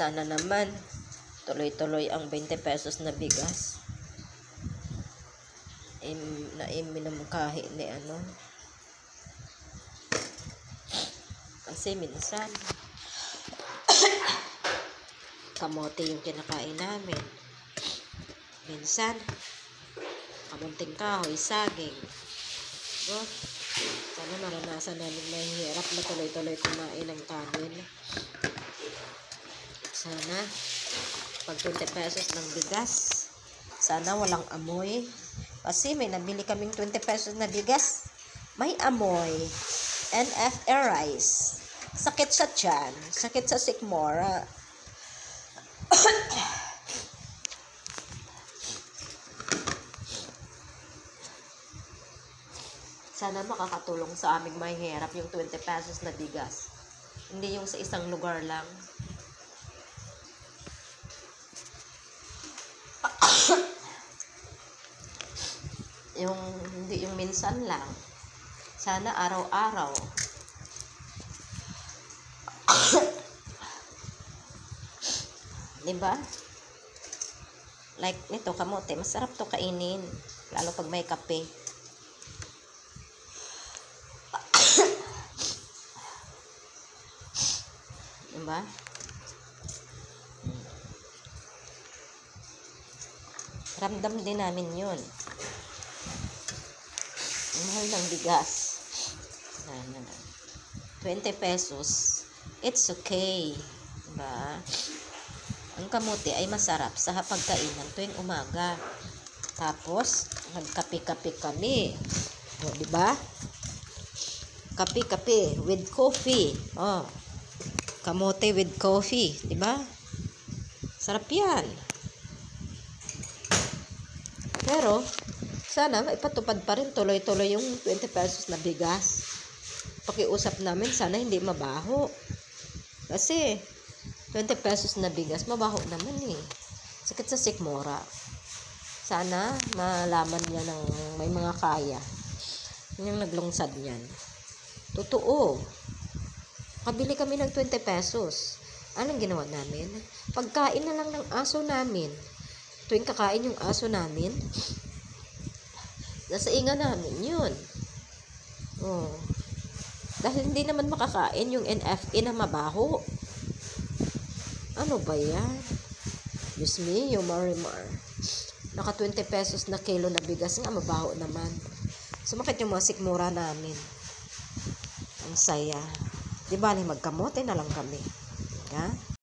Sana naman, tuloy-tuloy ang 20 pesos na bigas. Minamungkahi ni ano. Kasi minsan, kamote yung kinakain namin. Minsan, kamunting kahoy, saging. So, sana maranasan namin mahirap na tuloy-tuloy kumain ng kanin. Sana, pag 20 pesos ng bigas, sana walang amoy. Kasi may nabili kaming 20 pesos na bigas, may amoy. NFA rice. Sakit sa tiyan, sakit sa sikmura. Sana makakatulong sa aming mahihirap yung 20 pesos na bigas. Hindi yung sa isang lugar lang. Hindi yung minsan lang. Sana araw-araw. Diba? Like nito, kamote. Masarap to kainin. Lalo pag may kape. Diba? Ramdam din namin yun. Ang mahal ng bigas. 20 pesos. It's okay. Diba? Ang kamote ay masarap sa hapagkainan tuwing umaga. Tapos, nagkape-kape kami. O, diba? Kape-kape with coffee. Oh. Kamote with coffee. Diba? Sarap yan. Pero, sana maipatupad pa rin tuloy-tuloy yung 20 pesos na bigas. Pakiusap namin, sana hindi mabaho. Kasi, 20 pesos na bigas, mabaho naman eh. Sakit sa sikmura. Sana malaman niya ng may mga kaya. Yung naglungsad niyan. Totoo. Kabili kami ng 20 pesos. Anong ginawa namin? Pagkain na lang ng aso namin. Tuwing kakain yung aso namin, nasa inga namin yun. Oh. Dahil hindi naman makakain yung NFA na mabaho. Ano ba yan? Diyos me, yung marimar. Naka 20 pesos na kilo na bigas nga, mabaho naman. Sumakit yung mga sikmura namin. Ang saya. Di ba, magkamote na lang kami. Ha?